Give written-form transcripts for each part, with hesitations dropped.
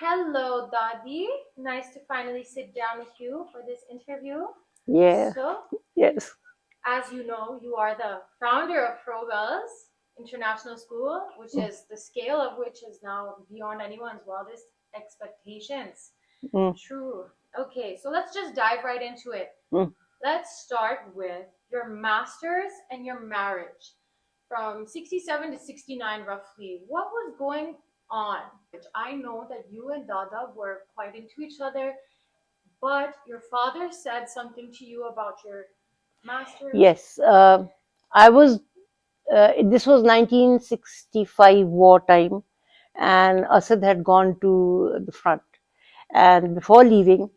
Hello, Daadi. Nice to finally sit down with you for this interview. Yeah, So, yes. as you know, you are the founder of Froebel's International School, which is the scale of which is now beyond anyone's wildest expectations. Mm, True. Okay, so let's just dive right into it. mm. Let's start with your master's and your marriage from 67 to 69, roughly. What was going on? I know that you and Dada were quite into each other, but your father said something to you about your master's. Yes, I was. This was 1965 wartime, and Asad had gone to the front. And before leaving,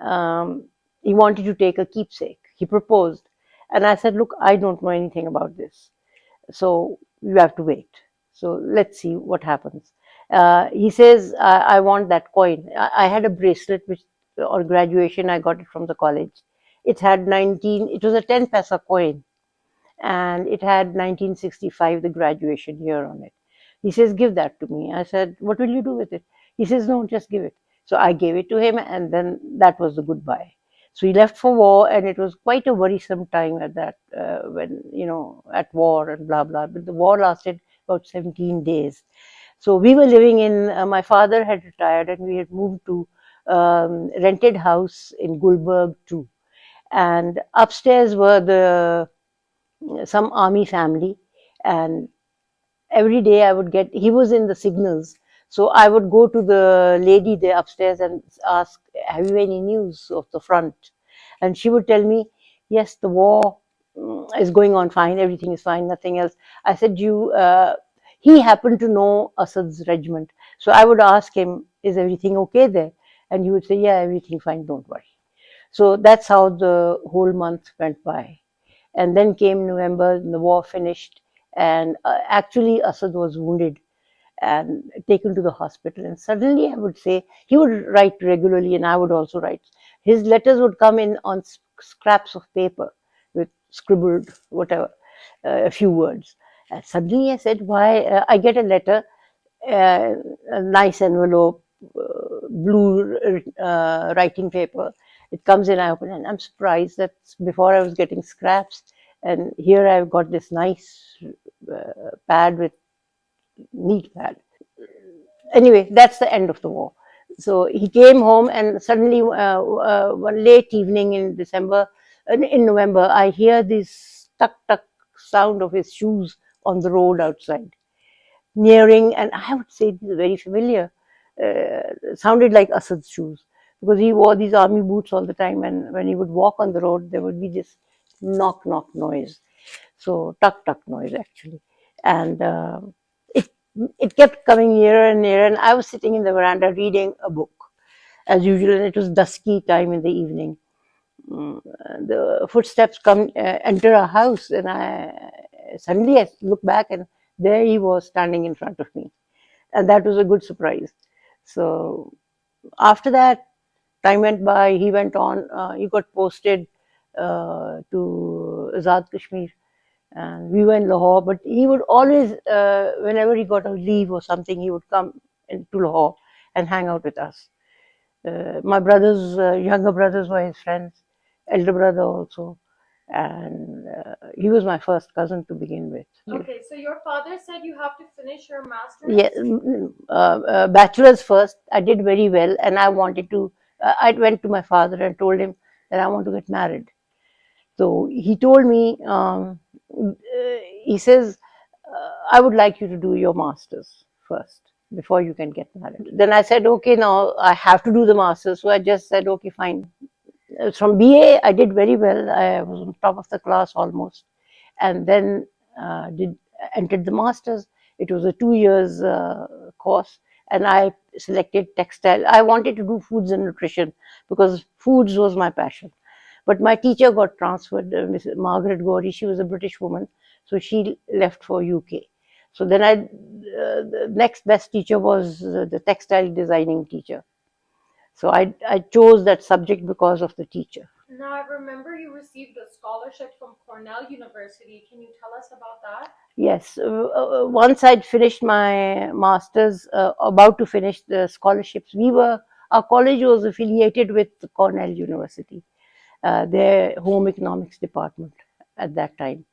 um, he wanted to take a keepsake. He proposed, and I said, "Look, I don't know anything about this, so you have to wait. So let's see what happens." He says, I want that coin. I had a bracelet which, on graduation, I got it from the college. It had 19, it was a 10 paisa coin, and it had 1965, the graduation year on it. He says, "Give that to me." I said, "What will you do with it?" He says, "No, just give it." So I gave it to him, and then that was the goodbye. So he left for war, and it was quite a worrisome time at that, when, at war and blah, blah. But the war lasted about 17 days. So we were living in, my father had retired, and we had moved to rented house in Gulberg too. And upstairs were the some army family, and every day I would get, he was in the signals, so I would go to the lady there upstairs and ask, "Have you any news of the front?" And she would tell me, "Yes, the war is going on fine, everything is fine, nothing else." I said, "You He happened to know Asad's regiment, so I would ask him, "Is everything okay there?" And he would say, "Yeah, everything fine, don't worry." So that's how the whole month went by. And then came November, and the war finished, and actually Assad was wounded and taken to the hospital. And suddenly, I would say, he would write regularly, and I would also write. His letters would come in on scraps of paper with scribbled whatever, a few words. And suddenly, I said, "Why?" I get a letter, a nice envelope, blue writing paper. It comes in, I open it, and I'm surprised that before I was getting scraps, and here I've got this nice pad with neat pad. Anyway, that's the end of the war. So he came home, and suddenly, one late evening in December, in November, I hear this tuck tuck sound of his shoes on the road outside, nearing, and I would say this is very familiar. Sounded like Asad's shoes, because he wore these army boots all the time, and when he would walk on the road, there would be this knock knock noise. So tuck tuck noise actually, and it it kept coming nearer and nearer. And I was sitting in the veranda reading a book as usual, and it was dusky time in the evening. The footsteps come enter a house, and I look back, and there he was standing in front of me, and that was a good surprise. So after that, time went by. He went on. He got posted to Azad Kashmir, and we were in Lahore. But he would always, whenever he got a leave or something, he would come into Lahore and hang out with us. My brothers, younger brothers, were his friends, elder brother also, and he was my first cousin to begin with. Okay, so your father said you have to finish your Yeah, master's. bachelor's first. I did very well, and I wanted to. I went to my father and told him that I want to get married. So he told me, he says, "I would like you to do your masters first before you can get married." Then I said, "Okay, now I have to do the masters." So I just said, "Okay, fine." From BA, I did very well. I was on top of the class almost, and then did entered the masters. It was a 2 years course, and I selected textile. I wanted to do foods and nutrition because foods was my passion. But my teacher got transferred, Mrs. Margaret Gorey. She was a British woman, so she left for UK. So then the next best teacher was the textile designing teacher. So I chose that subject because of the teacher. Now, I remember you received a scholarship from Cornell University. Can you tell us about that? Yes, once I'd finished my master's, about to finish the scholarships, our college was affiliated with Cornell University, their home economics department at that time.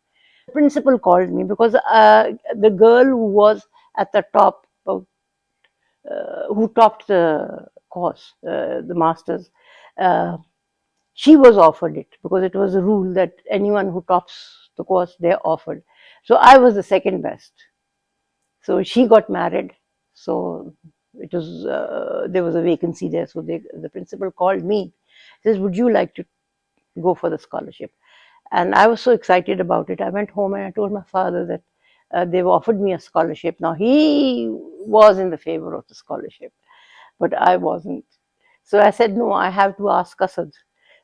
Principal called me because the girl who was at the top, who topped the course, the masters, uh, she was offered it because it was a rule that anyone who tops the course, they're offered. So I was the second best. So she got married. So it was there was a vacancy there. So the principal called me, says, "Would you like to go for the scholarship?" And I was so excited about it. I went home and I told my father that they've offered me a scholarship. Now he was in the favor of the scholarship, but I wasn't. So I said, "No, I have to ask Asad."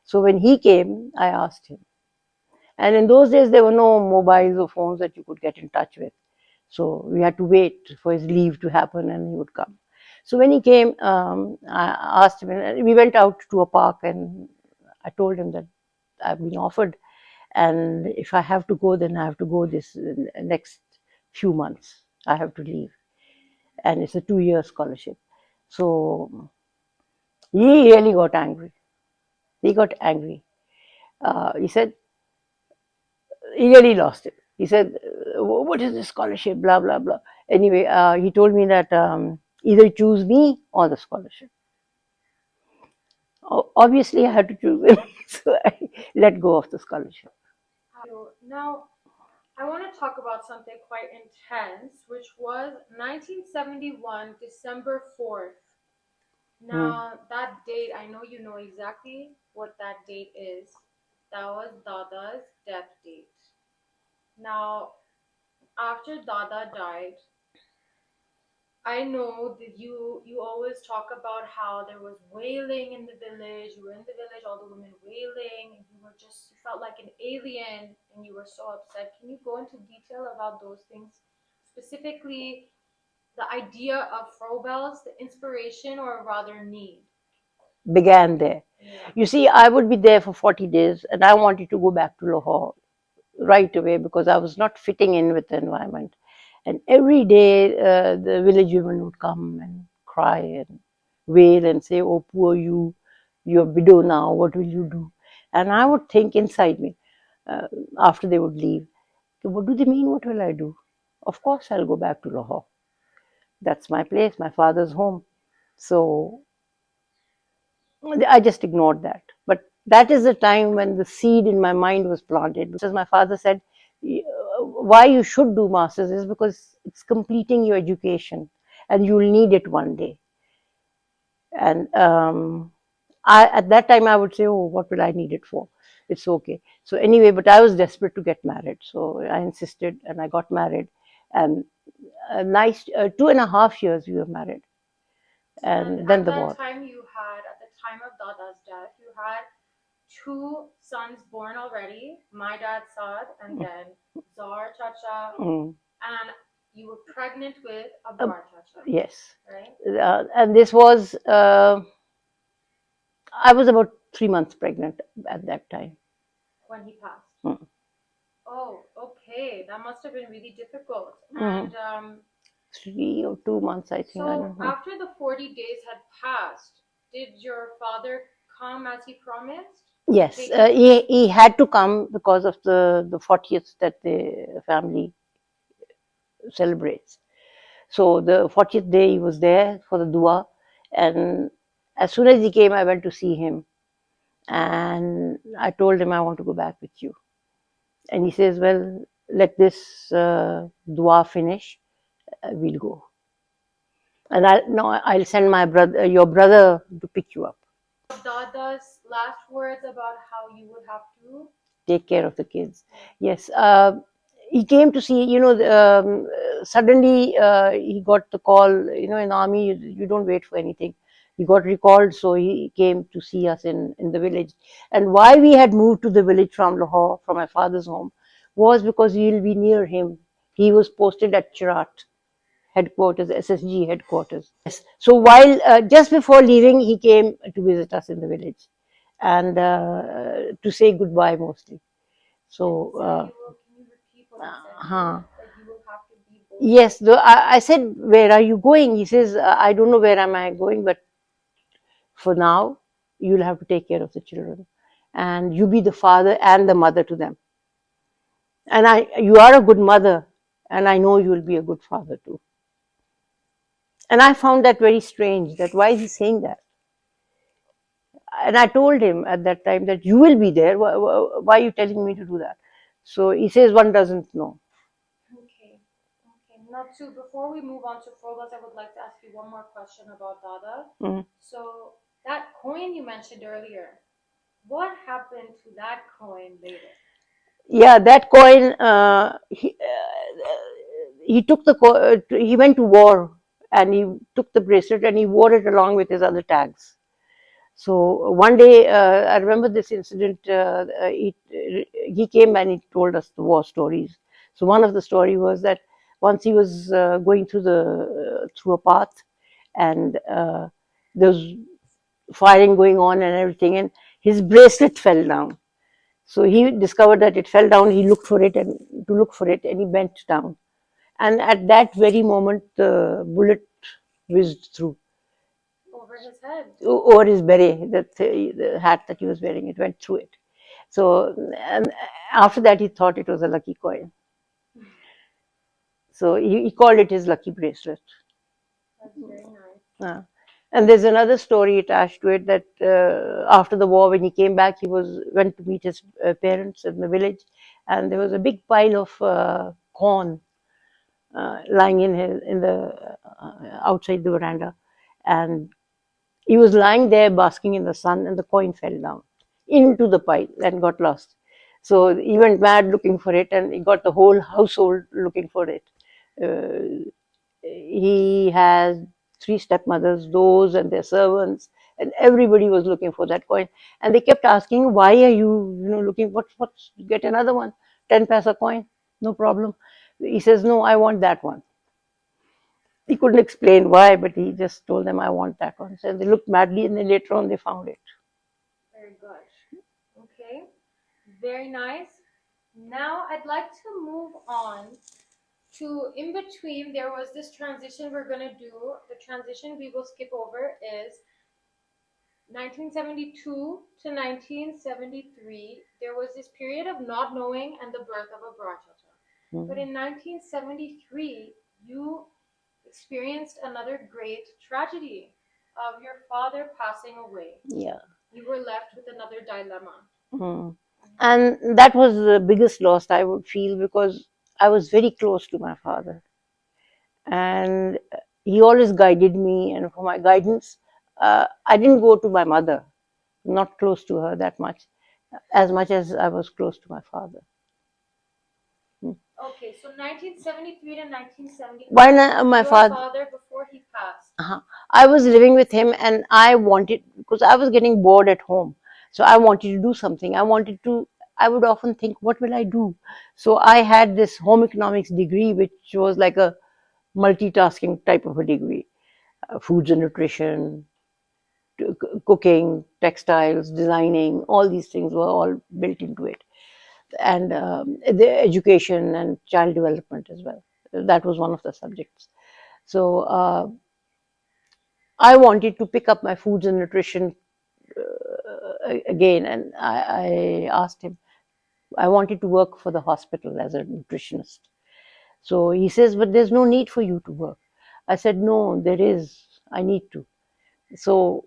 So when he came, I asked him. And in those days, there were no mobiles or phones that you could get in touch with. So we had to wait for his leave to happen and he would come. So when he came, I asked him, and we went out to a park and I told him that I've been offered. And if I have to go, then I have to go this next few months. I have to leave. And it's a 2 year scholarship. So he really got angry. He got angry. He said, he really lost it. He said, "What is this scholarship? Blah, blah, blah." Anyway, he told me that either choose me or the scholarship. Obviously, I had to choose him. So I let go of the scholarship. Now, I want to talk about something quite intense, which was 1971, December 4th. Mm. Now, that date, I know you know exactly what that date is. That was Dada's death date. Now, after Dada died, I know that you always talk about how there was wailing in the village. You were in the village, all the women wailing, and you felt like an alien, and you were so upset. Can you go into detail about those things, specifically the idea of Froebel's, the inspiration or rather need? Began there. Yeah. You see, I would be there for 40 days and I wanted to go back to Lahore right away because I was not fitting in with the environment. And every day, the village women would come and cry and wail and say, "Oh, poor you, you're a widow now, what will you do?" And I would think inside me, uh, after they would leave, "What do they mean? What will I do? Of course, I'll go back to Lahore. That's my place, my father's home." So I just ignored that. But that is the time when the seed in my mind was planted. Because my father said, why you should do masters is because it's completing your education and you'll need it one day. And at that time, I would say, "Oh, what will I need it for? It's okay." So, anyway, but I was desperate to get married. So, I insisted and I got married. And a nice 2.5 years we were married. And And then at the that war. time, at the time of Dada's death, you had two sons born already, my dad Saad and then Zar Chacha, Mm. and you were pregnant with Uh, Abrar Chacha, yes. right? And this was, I was about 3 months pregnant at that time. When he passed. Mm. Oh, okay. That must have been really difficult. Mm. And 3 or 2 months, I think. I so don't know. after the 40 days had passed, did your father come as he promised to Yes, take you to he had to come because of the 40th that the family celebrates. So the 40th day he was there for the dua, and as soon as he came, I went to see him, and I told him I want to go back with you, and he says, "Well, let this dua finish, we'll go." And I no, I'll send my brother, your brother, to pick you up. Dada's last words about how you would have to? Take care of the kids. Yes, he came to see. Suddenly he got the call. In army, you don't wait for anything. He got recalled, so he came to see us in the village. And why we had moved to the village from Lahore, from my father's home, was because we'll be near him. He was posted at Chirat headquarters, SSG headquarters. Yes. So while just before leaving, he came to visit us in the village, and to say goodbye mostly. And he So, said he will. Can you repeat what he said to you? huh. That you will have to be both of Yes, I said, "Where are you going?" He says, "I don't know where am I going, but for now, you'll have to take care of the children, and you be the father and the mother to them. And you are a good mother, and I know you'll be a good father too." And I found that very strange. That why is he saying that? And I told him at that time that you will be there. Why are you telling me to do that? So he says one doesn't know. Okay. Okay. Now, too, before we move on to Froebel, I would like to ask you one more question about Dada. Mhm. So, that coin you mentioned earlier, what happened to that coin later? Yeah, that coin. He took he went to war, and he took the bracelet and he wore it along with his other tags. So one day, I remember this incident. He came and he told us the war stories. So one of the story was that once he was going through a path, and there was firing going on and everything, and his bracelet fell down. So he discovered that it fell down. He looked for it and to look for it, and he bent down. And at that very moment, the bullet whizzed through Over his head. over his beret, the hat that he was wearing. It went through it. So, and after that, he thought it was a lucky coin. So he called it his lucky bracelet. That's very nice. Uh, and there's another story attached to it that after the war, when he came back, went to meet his parents in the village, and there was a big pile of corn lying in the outside the veranda, and he was lying there basking in the sun, and the coin fell down into the pile and got lost. So he went mad looking for it, and he got the whole household looking for it. Uh, he has three stepmothers, those and their servants, and everybody was looking for that coin. And they kept asking, "Why are you looking? What's get another one? 10 paisa coin, no problem." He says, "No, I want that one." He couldn't explain why, but he just told them, "I want that one." So they looked madly, and then later on they found it. Very good. Okay. Very nice. Now, I'd like to move on to in between. There was this transition we're going to do. The transition we will skip over is 1972 to 1973. There was this period of not knowing and the birth of a Brajata. But in 1973, you experienced another great tragedy of your father passing away. Yeah. You were left with another dilemma. Mm. And that was the biggest loss I would feel, because I was very close to my father, and he always guided me. And for my guidance, I didn't go to my mother, not close to her that much as I was close to my father. Okay, so 1973 to When 1975, my your father, father before he passed. I was living with him, and I wanted, because I was getting bored at home. So I wanted to do something. I would often think, what will I do? So I had this home economics degree, which was like a multitasking type of a degree: foods and nutrition, cooking, textiles, designing, all these things were all built into it. And the education and child development as well. That was one of the subjects. So I wanted to pick up my foods and nutrition again, and I asked him. I wanted to work for the hospital as a nutritionist. So he says, "But there's no need for you to work." I said, "No, there is. I need to." So,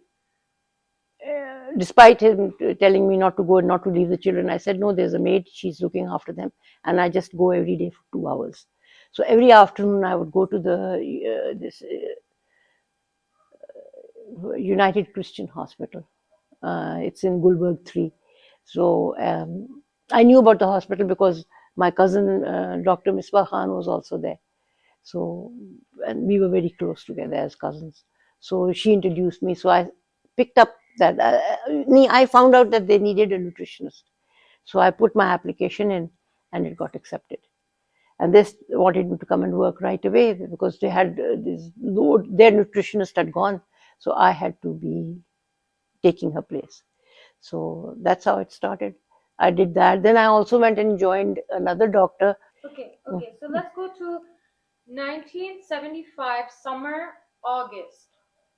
despite him telling me not to go and not to leave the children, I said, "No, there's a maid. She's looking after them, and I just go every day for 2 hours." So every afternoon, I would go to the this United Christian Hospital. It's in Gulberg 3. So I knew about the hospital because my cousin, Dr. Misbah Khan, was also there. So, and we were very close together as cousins. So she introduced me. So I picked up that. I found out that they needed a nutritionist. So I put my application in, and it got accepted. And they wanted me to come and work right away because they had this load. Their nutritionist had gone. So I had to be taking her place. So that's how it started. I did that. Then I also went and joined another doctor. Okay, okay. So let's go to 1975 summer, August.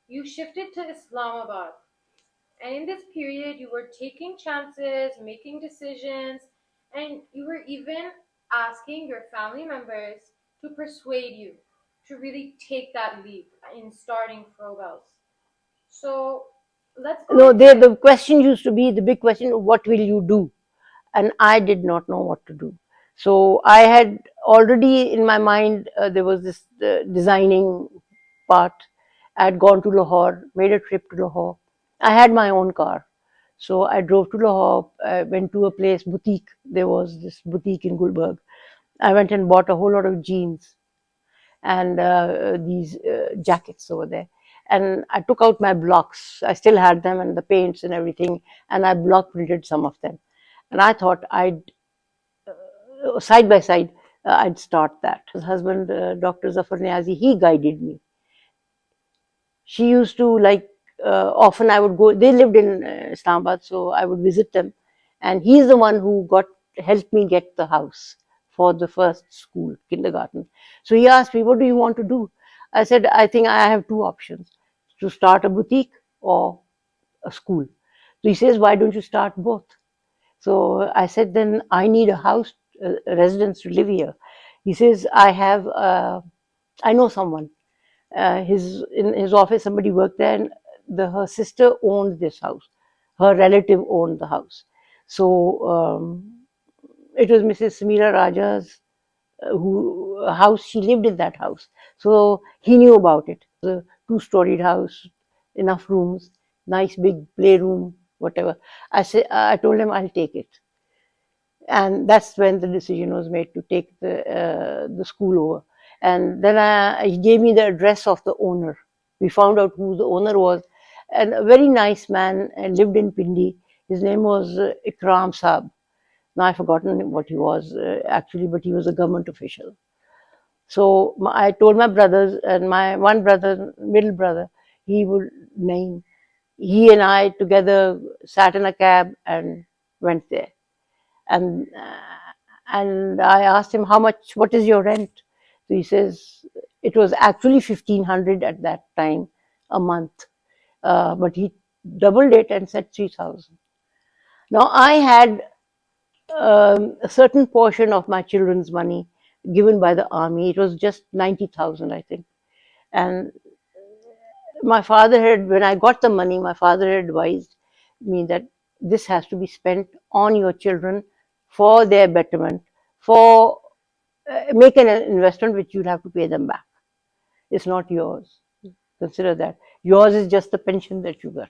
You shifted to Islamabad. And in this period, you were taking chances, making decisions, and you were even asking your family members to persuade you to really take that leap in starting Froebel's. So let's go No, into it. the question used to be the big question: what will you do? And I did not know what to do. So I had already in my mind there was this designing part. I had gone to Lahore, made a trip to Lahore. I had my own car, so I drove to Lahore. I went to a place boutique. There was this boutique in Gulberg. I went and bought a whole lot of jeans and these jackets over there. And I took out my blocks. I still had them and the paints and everything, and I block printed some of them. And I thought I'd side by side, I'd start that. His husband, Dr. Zafar Niazi, he guided me. She used to like, often I would go, they lived in Islamabad, so I would visit them. And he's the one who helped me get the house for the first school, kindergarten. So he asked me, what do you want to do? I said, I think I have two options, to start a boutique or a school. So he says, why don't you start both? So I said, then I need a house, a residence to live here. He says, I know someone. In his office, somebody worked there, and her sister owned this house. Her relative owned the house. So it was Mrs. Samira Raja's who house. She lived in that house, so he knew about it. It was a two-storied house, enough rooms, nice big playroom, whatever. I told him I'll take it, and that's when the decision was made to take the school over. And then he gave me the address of the owner. We found out who the owner was, and a very nice man, lived in Pindi. His name was Ikram Saab. Now I've forgotten what he was actually, but he was a government official. So I told my brothers, and my one brother, middle brother, he would name. He and I together sat in a cab and went there. And I asked him, how much, what is your rent? So he says it was actually 1,500 at that time a month, but he doubled it and said 3,000. Now I had a certain portion of my children's money given by the army. It was just 90,000, I think. And my father had, when I got the money, my father had advised me that this has to be spent on your children for their betterment, for make an investment which you'll have to pay them back. It's not yours. Consider that. Yours is just the pension that you got,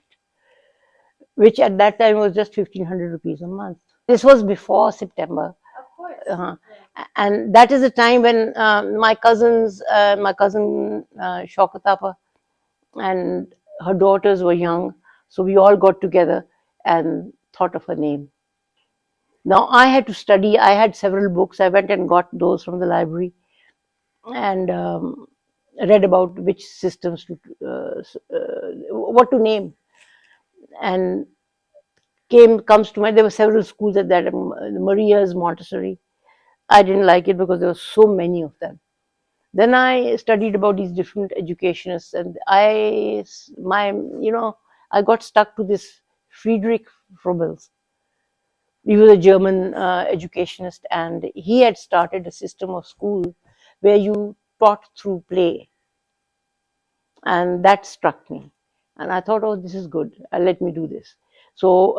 which at that time was just 1,500 rupees a month. This was before September. Of course. Uh-huh. And that is the time when my cousin Shaukatapa and her daughters were young. So we all got together and thought of a name. Now I had to study. I had several books. I went and got those from the library and read about which systems to, what to name. And comes to mind, there were several schools at that, Maria's Montessori. I didn't like it because there were so many of them. Then I studied about these different educationists, and I got stuck to this Friedrich Froebel. He was a German educationist, and he had started a system of school where you taught through play, and that struck me. And I thought, oh, this is good. Let me do this. So,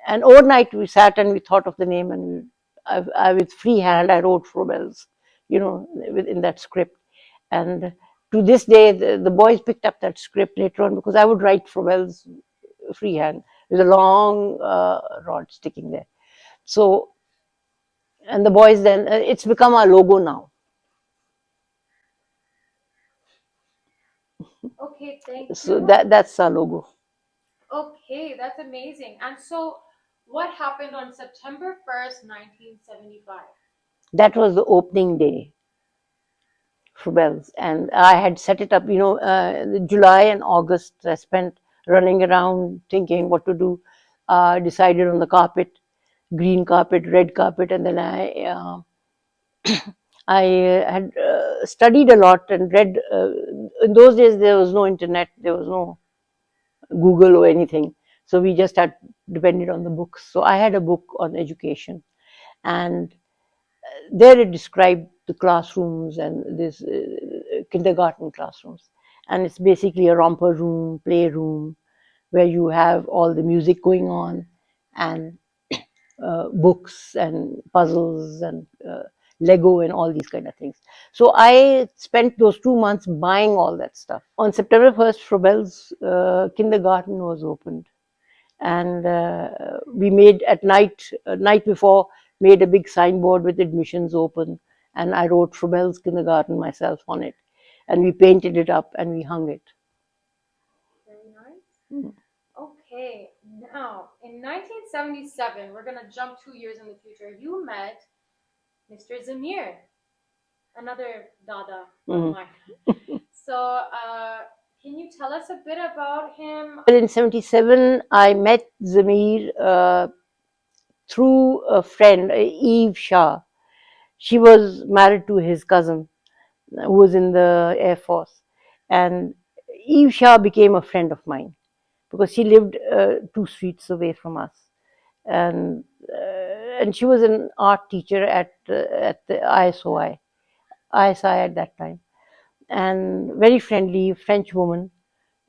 and overnight we sat and we thought of the name, and with free hand I wrote Froebel's, in that script. And to this day, the boys picked up that script later on because I would write Froebel's freehand with a long rod sticking there. So, and the boys then, it's become our logo now. Okay, thank So you. that's our logo. Okay, that's amazing. And so, what happened on September 1st, 1975? That was the opening day for Bells, and I had set it up. July and August I spent running around thinking what to do. decided on the carpet, green carpet, red carpet, and then I had studied a lot and read. In those days, there was no internet, there was no Google or anything, so we just had depended on the books. So I had a book on education, and there it described the classrooms and this kindergarten classrooms, and it's basically a romper room, playroom, where you have all the music going on, and books and puzzles and Lego and all these kind of things. So I spent those 2 months buying all that stuff. On September 1st, Froebel's kindergarten was opened, and we made at night before, made a big signboard with admissions open, and I wrote Froebel's kindergarten myself on it, and we painted it up and we hung it. Very nice. Okay, now in 1977, we're gonna jump 2 years in the future. You met Mr. Zamir, another Dada of Mhm. mine. So, can you tell us a bit about him? Well, in 77, I met Zamir through a friend, Eve Shah. She was married to his cousin, who was in the Air Force. And Eve Shah became a friend of mine because she lived 2 streets away from us. And she was an art teacher at the ISI at that time, and very friendly French woman,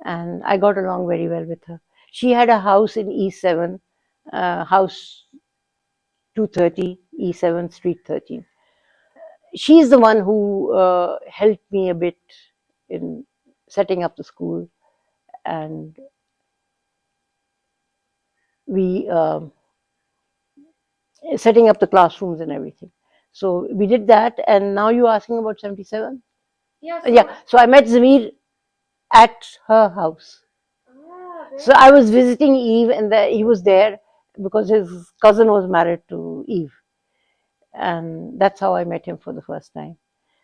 and I got along very well with her. She had a house in E7, house 230, E7, Street 13. She's the one who helped me a bit in setting up the school, and we setting up the classrooms and everything. So we did that, and now you're asking about 77? Yeah, Yeah, so I met Zamir at her house. So I was visiting Eve, and he was there because his cousin was married to Eve, and that's how I met him for the first time.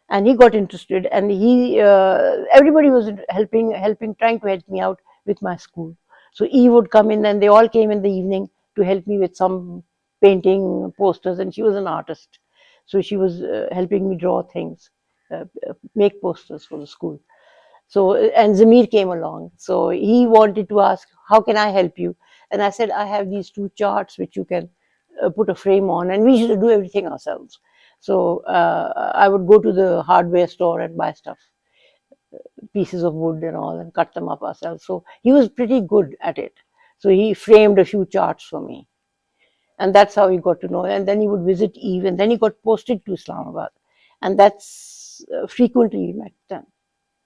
And he got interested, and he everybody was helping, trying to help me out with my school. So Eve would come in, and they all came in the evening to help me with some painting posters, and she was an artist, so she was helping me draw things, make posters for the school. So, and Zamir came along. So he wanted to ask, how can I help you? And I said, I have these 2 charts which you can put a frame on, and we should do everything ourselves. So I would go to the hardware store and buy stuff, pieces of wood and all, and cut them up ourselves. So he was pretty good at it. So he framed a few charts for me. And that's how he got to know. And then he would visit Eve, and then he got posted to Islamabad. And that's frequently we met them.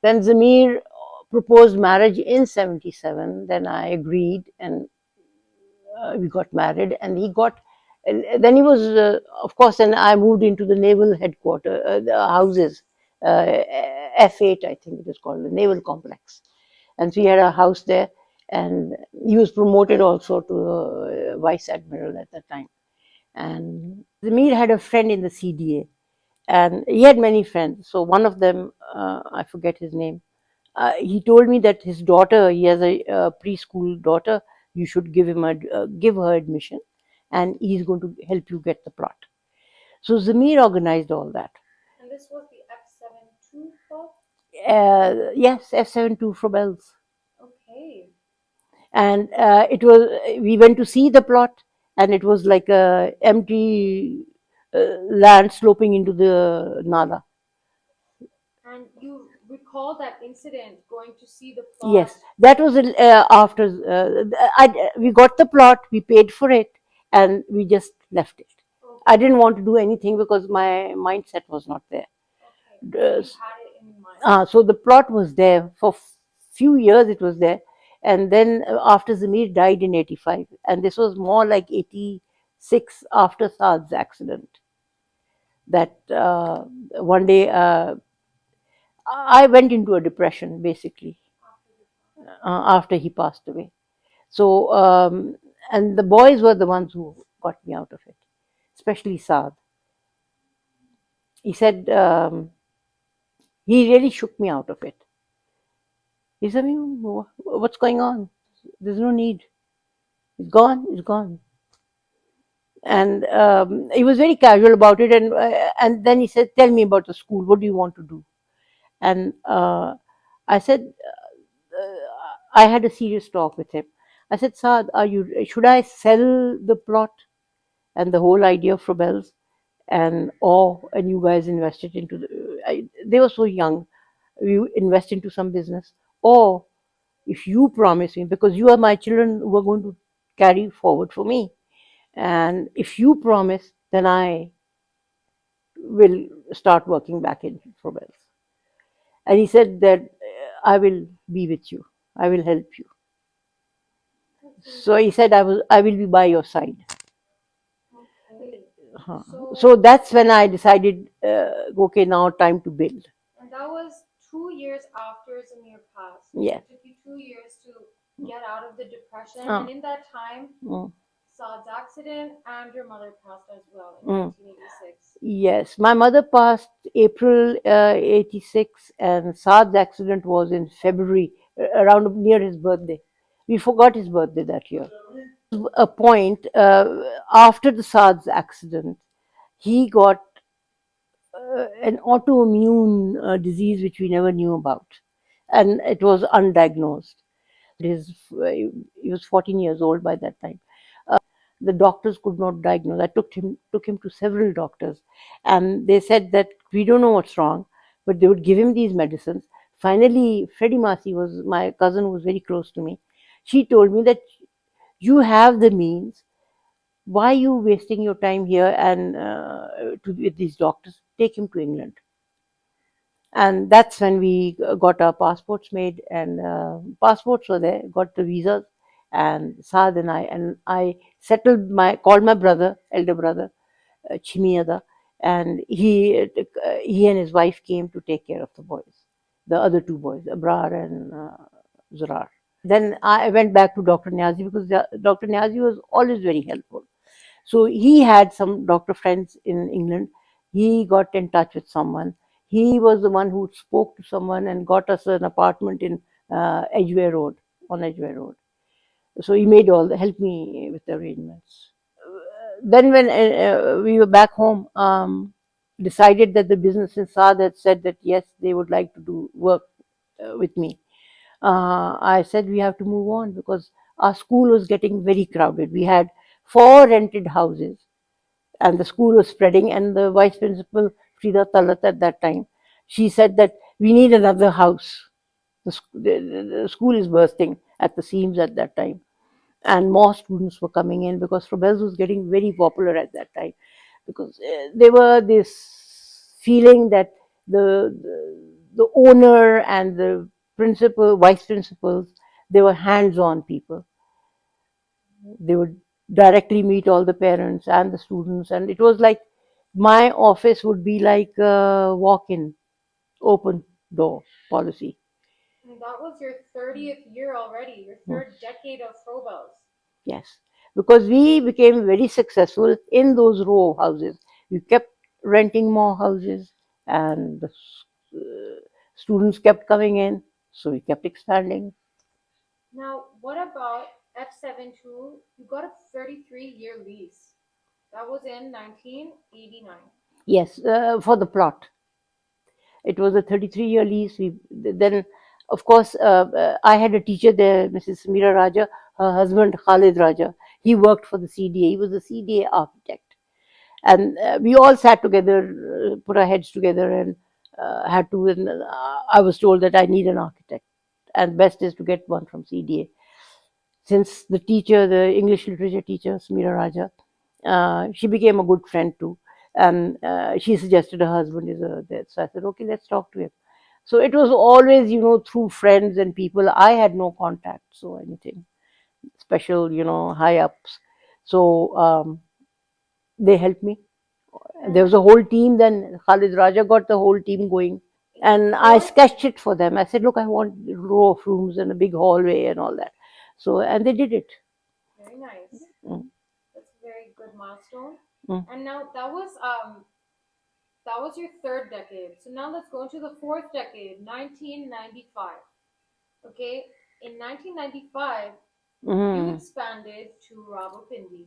Then Zamir proposed marriage in 77. Then I agreed, and we got married. And he got, then he was, of course, and I moved into the naval headquarters, the houses, F8, I think it is called, the naval complex. And so he had a house there, and he was promoted also to vice admiral at that time. And Zamir had a friend in the CDA, and he had many friends. So one of them, I forget his name, he told me that his daughter, he has a preschool daughter, you should give her admission, and he's going to help you get the plot. So Zamir organized all that. And this was the F72 plot? Yes, F72 Froebel's. Okay. And it was, we went to see the plot, and it was like a empty land sloping into the Nala. And you recall that incident going to see the plot? Yes, that was after we got the plot, we paid for it, and we just left it. Okay. I didn't want to do anything because my mindset was not there. Okay. You had it in mind. So the plot was there for few years. It was there, and then after Zamir died in '85, and this was more like '86 after Saad's accident. That one day I went into a depression basically after he passed away. So, and the boys were the ones who got me out of it, especially Saad. He said, he really shook me out of it. He said, what's going on? There's no need. It's gone. It's gone. And he was very casual about it. And then he said, "Tell me about the school. What do you want to do?" And I said, I had a serious talk with him. I said, "Saad, are you? Should I sell the plot and the whole idea of Froebel's, and you guys invested into they were so young, you invest into some business, or if you promise me, because you are my children who are going to carry forward for me, and if you promise, then I will start working back in Froebel's." And he said that, "I will be with you. I will help you." That's really So he said, I will be by your side. okay. Huh. So, So that's when I decided, okay, now time to build. and that was 2 years after Zamir passed. Yeah. It took you 2 years to get out of the depression, and Ah. in that time, Mm. Saad's accident and your mother passed as well in Mm. 1986. Yes, my mother passed April 86, and Saad's accident was in February, around near his birthday. We forgot his birthday that year. A point after the Saad's accident, he got an autoimmune disease which we never knew about, and it was undiagnosed. He was 14 years old by that time. The doctors could not diagnose. I took him to several doctors, and they said that we don't know what's wrong, but they would give him these medicines. Finally, Freddie Masi was my cousin, who was very close to me. She told me that you have the means. Why are you wasting your time here and with these doctors? Take him to England. And that's when we got our passports made, and passports were there, got the visas, and Saad and I settled, my called my brother, elder brother, Chimiyada, and he and his wife came to take care of the boys, the other two boys, Abrar and Zurar. Then I went back to Dr. Niazi, because Dr. Niazi was always very helpful. So he had some doctor friends in England. He got in touch with someone. He was the one who spoke to someone and got us an apartment in Edgware Road, on Edgware Road. So he made helped me with the arrangements. Then when we were back home, decided that the business in Saad had said that yes, they would like to do work with me. I said we have to move on, because our school was getting very crowded. We had 4 rented houses, and the school was spreading. And the vice principal, Frida Talat, at that time, she said that we need another house. The school is bursting at the seams at that time, and more students were coming in, because Froebel's was getting very popular at that time, because they were this feeling that the owner and the principal, vice principals, they were hands-on people. They would directly meet all the parents and the students, and it was like my office would be like a walk-in, open door policy. And that was your 30th year already, your Hmm. third decade of Froebel's. Yes, because we became very successful in those row houses. We kept renting more houses, and the students kept coming in, so we kept expanding. Now, what about F72? You got a 33-year lease. That was in 1989. Yes, for the plot. It was a 33-year lease. Then, of course, I had a teacher there, Mrs. Samira Raja, her husband Khalid Raja. He worked for the CDA. He was a CDA architect. And we all sat together, put our heads together, and had to. And I was told that I need an architect, and best is to get one from CDA. Since the teacher, the English literature teacher, Samira Raja, she became a good friend too, and she suggested her husband is there. So I said, okay, let's talk to him. So it was always, through friends and people. I had no contacts or anything special, high ups. So they helped me. There And was a whole team. Then Khalid Raja got the whole team going, and I before, sketched it for them. I said, look, I want a row of rooms and a big hallway and all that. So, and they did it. very nice. Mm, That's a very good milestone. mm. And now that was your third decade. So now let's go into the fourth decade, 1995. Okay, in 1995, You Mhm. expanded to Rawalpindi.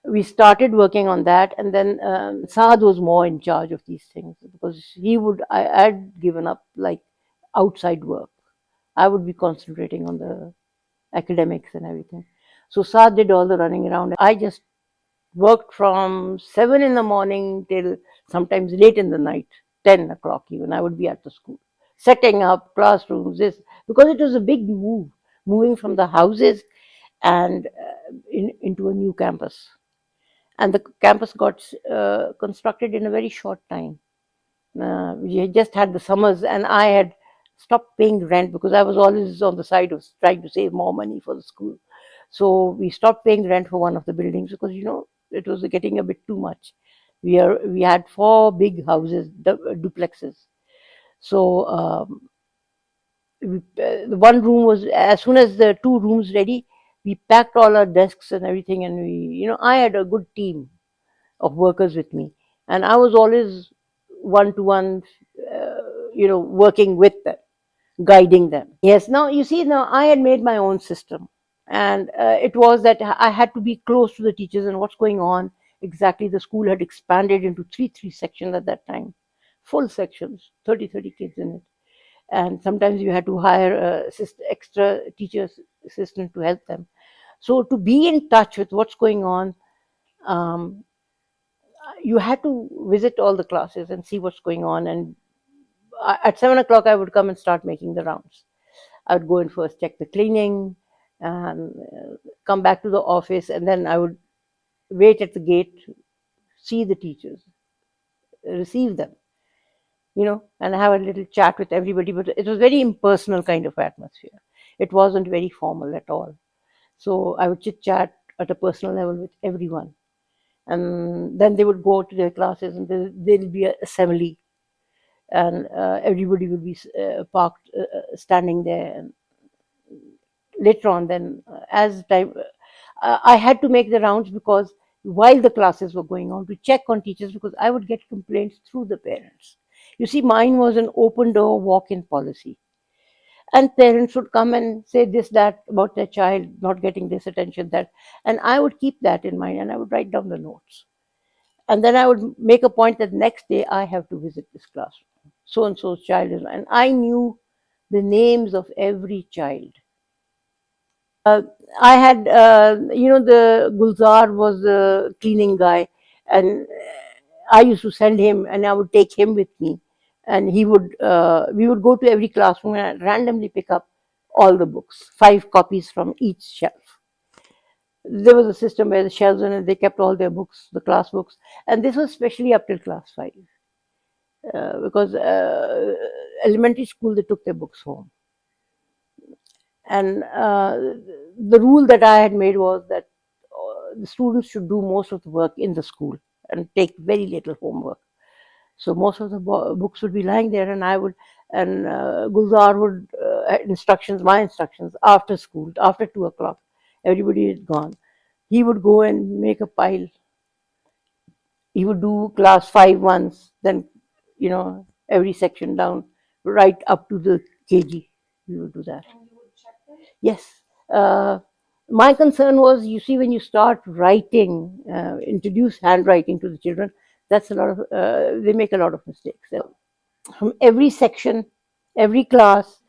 We started working on that, and then Saad was more in charge of these things because I'd given up like outside work. I would be concentrating on the academics and everything. So Saad did all the running around. I just worked from 7 in the morning till sometimes late in the night, 10 o'clock even. I would be at the school, setting up classrooms, this, because it was a big move, moving from the houses and into a new campus. And the campus got constructed in a very short time. We had just had the summers, and I had stopped paying rent because I was always on the side of trying to save more money for the school. So we stopped paying rent for one of the buildings because it was getting a bit too much. We had four big houses, duplexes. So the one room was, as soon as the two rooms ready, we packed all our desks and everything, and I had a good team of workers with me, and I was always one to one, working with them, guiding them. Yes, now you see, now I had made my own system, and it was that I had to be close to the teachers and what's going on exactly. The school had expanded into three sections at that time, full sections, 30 kids in it, and sometimes you had to hire a extra teachers assistant to help them. So to be in touch with what's going on, um, you had to visit all the classes and see what's going on. And at 7 o'clock, I would come and start making the rounds. I would go and first check the cleaning and come back to the office, and then I would wait at the gate, see the teachers, receive them, and have a little chat with everybody. But it was very impersonal kind of atmosphere. It wasn't very formal at all. So I would chit chat at a personal level with everyone. And then they would go to their classes, and there'll be an assembly, and everybody would be parked, standing there. And later on, then as time, I had to make the rounds because while the classes were going on, to check on teachers, because I would get complaints through the parents. You see, mine was an open door walk-in policy, and parents would come and say this, that about their child not getting this attention, that, and I would keep that in mind, and I would write down the notes. And then I would make a point that next day I have to visit this classroom. So and so's child is, and I knew the names of every child. I had, the Gulzar was the cleaning guy, and I used to send him, and I would take him with me, and we would go to every classroom and randomly pick up all the books, 5 copies from each shelf. There was a system where the shelves in it, they kept all their books, the class books, and this was especially up till class 5, because elementary school they took their books home. And the rule that I had made was that the students should do most of the work in the school and take very little homework. So most of the books would be lying there, and I would, and Gulzar would instructions, my instructions, after school, after 2 o'clock, everybody had gone. He would go and make a pile. He would do class 5 once, then every section down, right up to the KG. We would do that. And you would check them? Yes. Uh, my concern was, you see, when you start writing, introduce handwriting to the children, that's a lot of, they make a lot of mistakes. From every section, every class,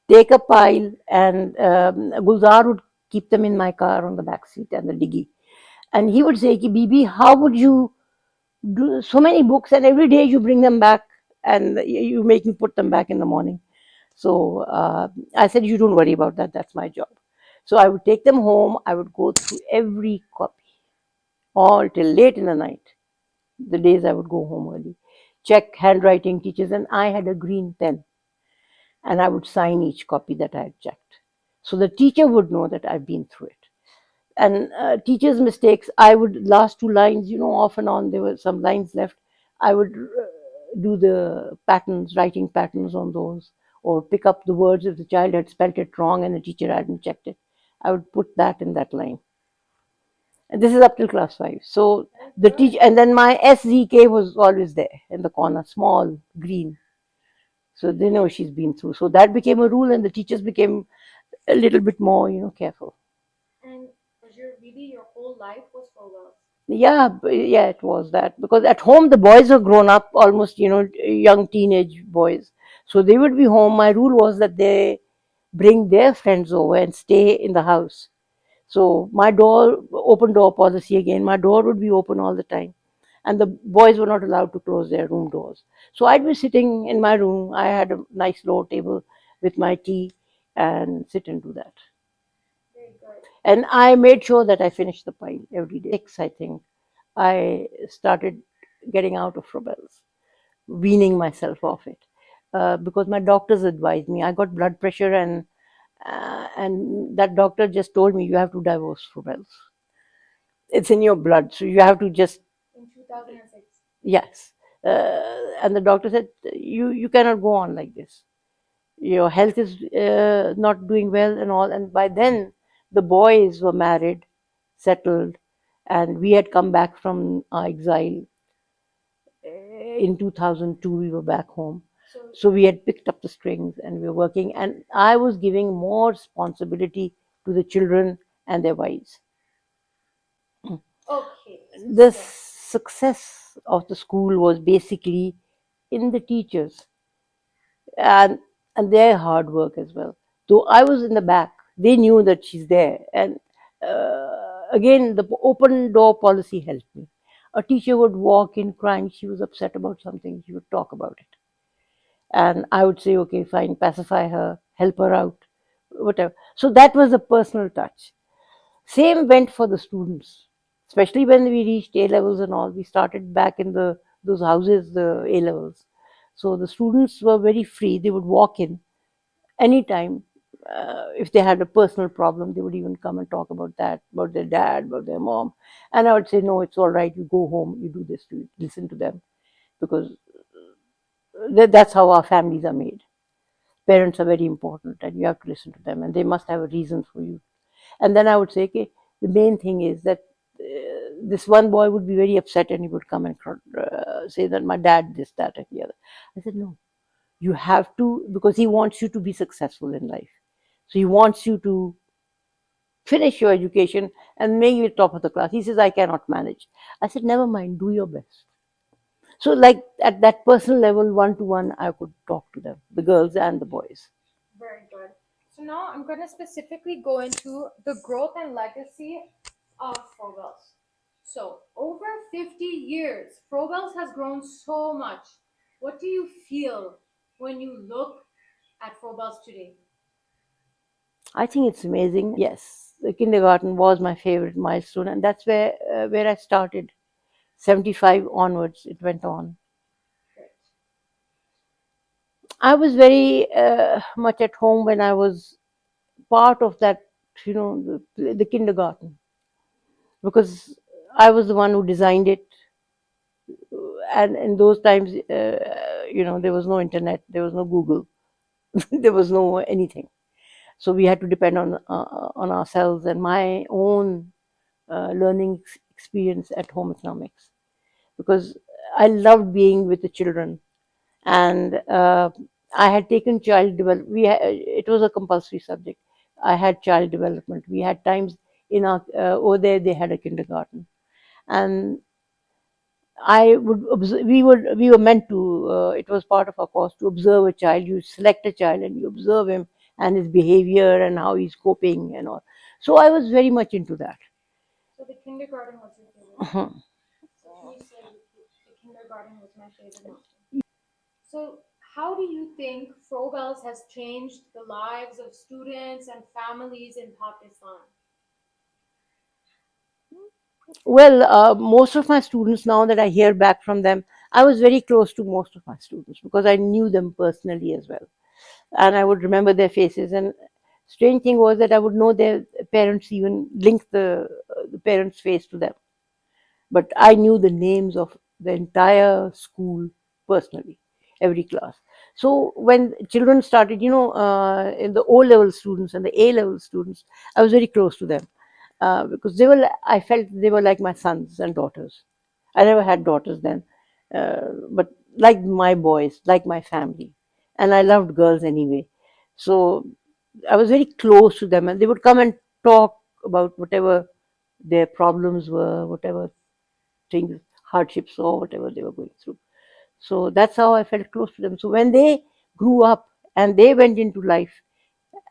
take a pile, and Gulzar would keep them in my car on the back seat and the diggy. And he would say, Ki, Bibi, how would you do so many books, and every day you bring them back, and you make me put them back in the morning? So I said, you don't worry about that. That's my job. So I would take them home. I would go through every copy, all till late in the night. The days I would go home early, check handwriting teachers, and I had a green pen, and I would sign each copy that I had checked. So the teacher would know that I've been through it. And teachers' mistakes, I would, last 2 lines, off and on, there were some lines left. I would do the patterns, writing patterns on those, or pick up the words if the child had spelt it wrong and the teacher hadn't checked it. I would put that in that line. And this is up till class 5. So the teacher, and then my SZK was always there in the corner, small, green. So they know she's been through. So that became a rule, and the teachers became a little bit more, careful. And was your really your whole life was Froebel's? Yeah, yeah, it was that because at home the boys were grown up, almost young teenage boys. So they would be home. My rule was that they bring their friends over and stay in the house. So my door, open door policy again. My door would be open all the time, and the boys were not allowed to close their room doors. So I'd be sitting in my room. I had a nice low table with my tea and sit and do that. Very good. And I made sure that I finished the pile every day. Six, I think, I started getting out of Froebel's, weaning myself off it, because my doctors advised me. I got blood pressure, and that doctor just told me you have to divorce Froebel's. It's in your blood, so you have to just In 2006. yes. And the doctor said you cannot go on like this. Your health is not doing well and all. And by then, the boys were married, settled, and we had come back from our exile. In 2002, we were back home. So So we had picked up the strings and we were working, and I was giving more responsibility to the children and their wives. okay. The So success of the school was basically in the teachers and their hard work as well. Though I was in the back, they knew that she's there. And again, the open door policy helped me. A teacher would walk in crying, she was upset about something, she would talk about it. And I would say, okay, fine, pacify her, help her out, whatever. So that was a personal touch. Same went for the students, especially when we reached A levels and all. We started back in the those houses, the A levels. So the students were very free. They would walk in anytime. If they had a personal problem, they would even come and talk about that, about their dad, about their mom. And I would say, no, it's all right. You go home, you do this, you listen to them, because that's how our families are made. Parents are very important, and you have to listen to them, and they must have a reason for you. And then I would say, okay, the main thing is that this one boy would be very upset and he would come and say that my dad, this, that, and the other. I said, no, you have to, because he wants you to be successful in life. So he wants you to finish your education and make you top of the class. He says, I cannot manage. I said, never mind, do your best. So, like at that personal level, one to one, I could talk to them, the girls and the boys. very good. So now I'm going to specifically go into the growth and legacy of Froebel's. So over 50 years, Froebel's has grown so much. What do you feel when you look at Froebel's today? I think it's amazing. Yes, the kindergarten was my favorite milestone, and that's where I started. 75 onwards, it went on. Great. I was very much at home when I was part of that, the kindergarten, because I was the one who designed it. And in those times, there was no internet, there was no Google, there was no anything. So we had to depend on ourselves and my own learning experience at home economics, because I loved being with the children. And I had taken child development. It was a compulsory subject. I had child development. We had times in our over there they had a kindergarten, and I would observe, we were meant to. It was part of our course to observe a child. You select a child and you observe him and his behavior and how he's coping and all. So I was very much into that. So the kindergarten was your favorite one. Uh-huh. So he said the kindergarten was my favorite one. So how do you think Froebel's has changed the lives of students and families in Pakistan? Well, most of my students, now that I hear back from them, I was very close to most of my students because I knew them personally as well. And I would remember their faces. And strange thing was that I would know their parents, even link the parents' face to them. But I knew the names of the entire school personally, every class. So when children started, in the O level students and the A level students, I was very close to them, because I felt they were like my sons and daughters. I never had daughters then, but like my boys, like my family, and I loved girls anyway. So I was very close to them, and they would come and talk. about whatever their problems were, whatever things, hardships, or whatever they were going through. So that's how I felt close to them. So when they grew up and they went into life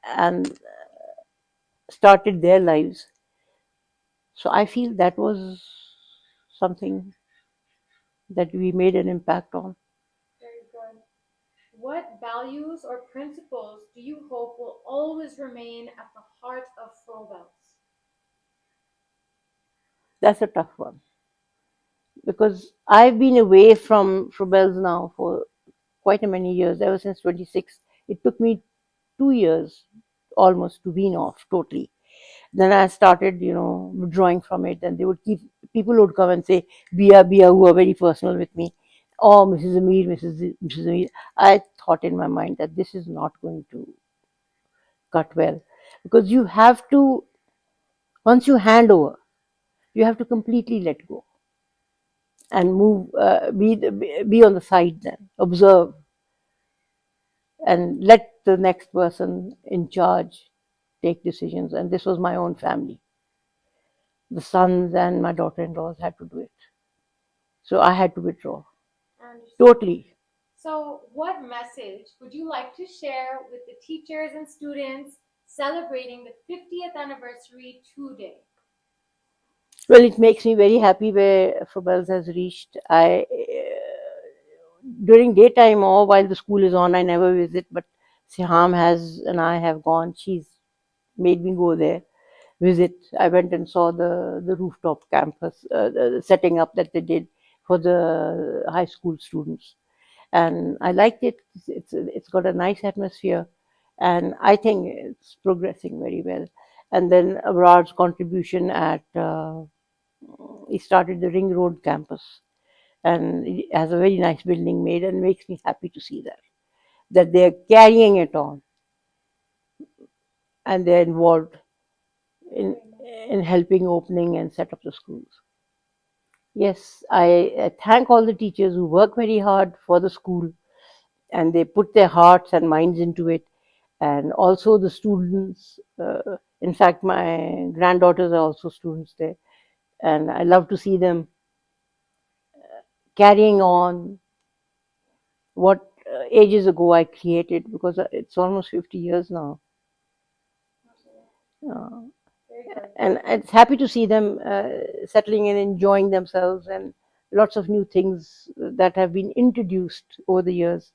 and started their lives, so I feel that was something that we made an impact on. Very good. What values or principles do you hope will always remain at the heart of Froebel's? That's a tough one because I've been away from Froebel's now for quite a many years, ever since 26. It took me 2 years almost to wean off totally. Then I started, withdrawing from it, and they would keep people would come and say, "Bia, Bia," who are very personal with me. Oh, Mrs. Amir, Mrs. Amir. I thought in my mind that this is not going to cut well because you have to, once you hand over, you have to completely let go and move, be on the side then, observe, and let the next person in charge take decisions. And this was my own family. The sons and my daughter-in-laws had to do it. So I had to withdraw Understood. totally. So, what message would you like to share with the teachers and students celebrating the 50th anniversary today? Well, it makes me very happy where Frobels has reached. During daytime or while the school is on, I never visit, but Siham has and I have gone. She's made me go there, visit. I went and saw the rooftop campus, the setting up that they did for the high school students, and I liked it. It's got a nice atmosphere, and I think it's progressing very well. And then Abrar's contribution at he started the Ring Road campus, and he has a very nice building made, and makes me happy to see that they're carrying it on and they're involved in in helping opening and set up the schools. Yes, I thank all the teachers who work very hard for the school and they put their hearts and minds into it, and also the students. In fact, my granddaughters are also students there, and I love to see them carrying on what ages ago I created, because it's almost 50 years now. Uh, Very good. and it's happy to see them settling and enjoying themselves, and lots of new things that have been introduced over the years,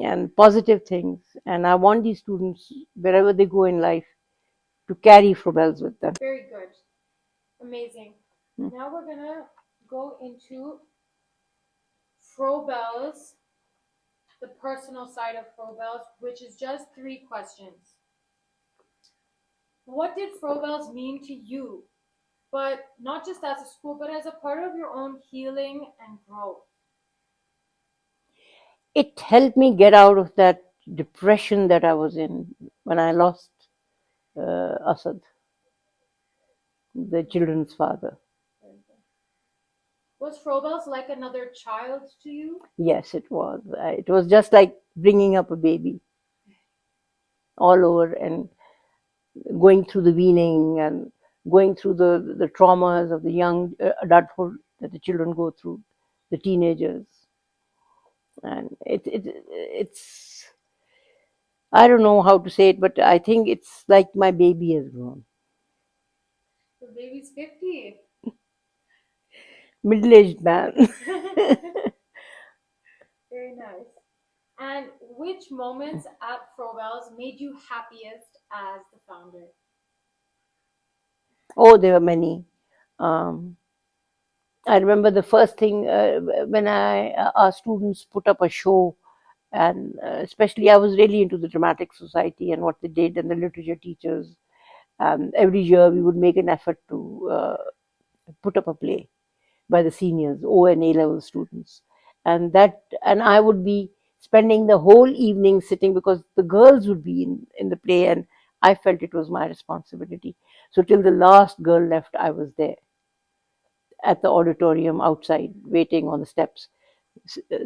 and positive things. And I want these students, wherever they go in life, to carry Frobels with them. Very good. Amazing. Now we're going to go into Froebel's, the personal side of Froebel's, which is just 3 questions. What did Froebel's mean to you? But not just as a school, but as a part of your own healing and growth. It helped me get out of that depression that I was in when I lost Asad, the children's father. Was Froebel's like another child to you? Yes, it was. It was just like bringing up a baby all over, and going through the weaning and going through the traumas of the young adulthood that the children go through, the teenagers. And it's, I don't know how to say it, but I think it's like my baby has grown. The baby's 50. Middle-aged man. Very nice. And which moments at Froebel's made you happiest as the founder? Oh, there were many. Um, I remember the first thing when our students put up a show, and especially I was really into the dramatic society and what they did, and the literature teachers. Every year we would make an effort to put up a play by the seniors, O and A level students, and I would be spending the whole evening sitting, because the girls would be in the play, and I felt it was my responsibility. So till the last girl left, I was there at the auditorium outside, waiting on the steps,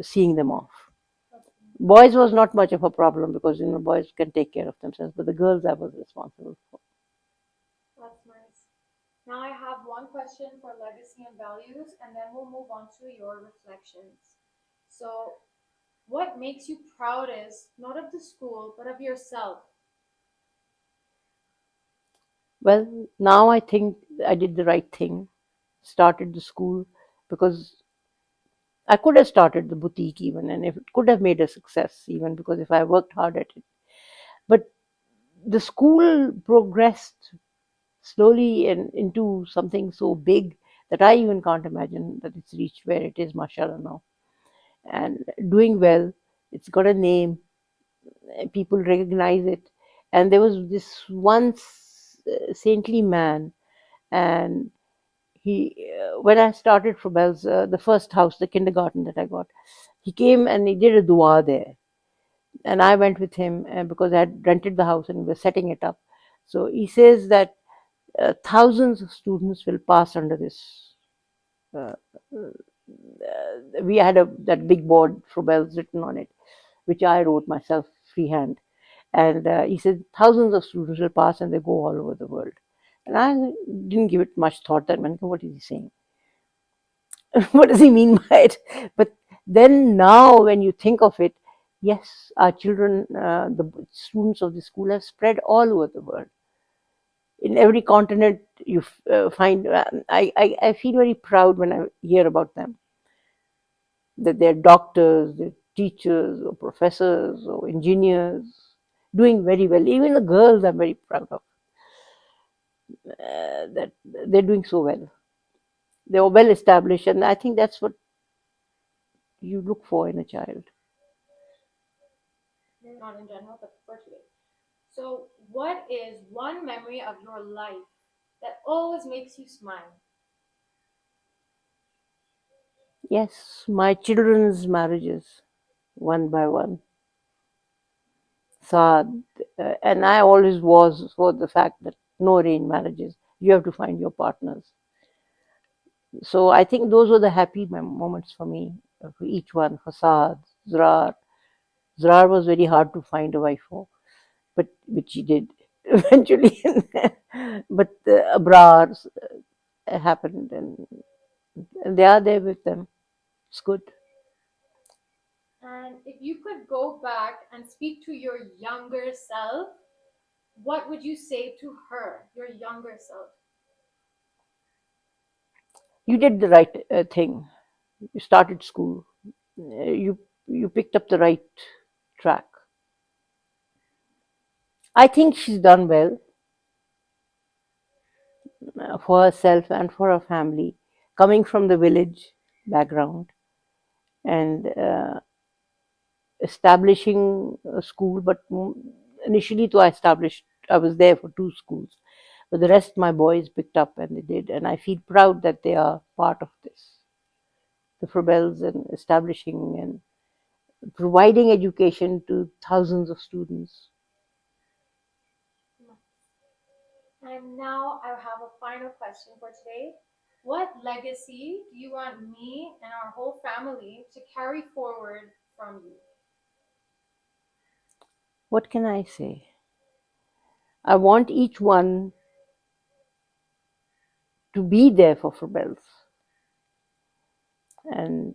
seeing them off. Boys was not much of a problem because boys can take care of themselves, but the girls I was responsible for. That's Now I have one question for legacy and values, and then we'll move on to your reflections. So, what makes you proudest, not of the school, but of yourself? Well, now I think I did the right thing, started the school, because I could have started the boutique even, and if it could have made a success even, because if I worked hard at it. But the school progressed slowly and into something so big that I even can't imagine that it's reached where it is, mashallah, now. And doing well, it's got a name, people recognize it. And there was this once saintly man, and when I started Froebel's, the first house, the kindergarten that I got, he came and he did a dua there. And I went with him because I had rented the house and we were setting it up. So he says that thousands of students will pass under this. Uh, we had that big board, Froebel's, written on it, which I wrote myself freehand. And he said thousands of students will pass and they go all over the world. And I didn't give it much thought. That man, what is he saying? What does he mean by it? But then now, when you think of it, yes, our children, the students of the school, have spread all over the world. In every continent, you find. I feel very proud when I hear about them, that they're doctors, they're teachers, or professors, or engineers, doing very well. Even the girls, I'm very proud of that they're doing so well. They're well established, and I think that's what you look for in a child. Not in general, but for today. So, what is one memory of your life that always makes you smile? Yes, my children's marriages, one by one. Saad, and I always was for the fact that no arranged marriages. You have to find your partners. So I think those were the happy moments for me, for each one. For Saad, Zrar. Zrar was very hard to find a wife for, but which he did eventually. But the Abrars happened, and they are there with them. It's good. And if you could go back and speak to your younger self, what would you say to her, your younger self? You did the right thing. You started school. You picked up the right track. I think she's done well for herself and for her family, coming from the village background and establishing a school. But initially, to establish, I was there for two schools, but the rest my boys picked up and they did, and I feel proud that they are part of this. The Froebels, and establishing and providing education to thousands of students. And now I have a final question for today. What legacy do you want me and our whole family to carry forward from you? What can I say? I want each one to be there for Froebels and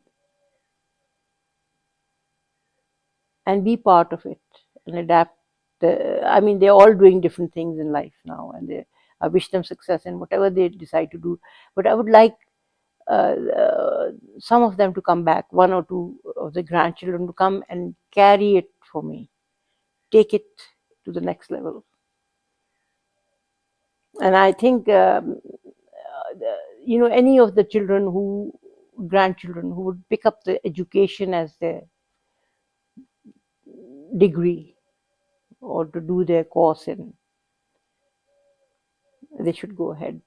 be part of it and adapt. I mean, they're all doing different things in life now, and I wish them success in whatever they decide to do. But I would like some of them to come back, one or two of the grandchildren to come and carry it for me, take it to the next level. And I think, any of the children grandchildren who would pick up the education as their degree or to do their course in, they should go ahead.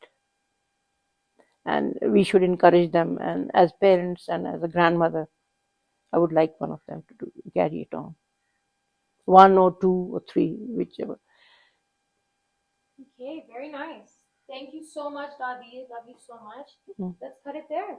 And we should encourage them. And as parents and as a grandmother, I would like one of them to carry it on. One or two or three, whichever. Okay, very nice. Thank you so much, Daadi. Love you so much. Mm. Let's cut it there.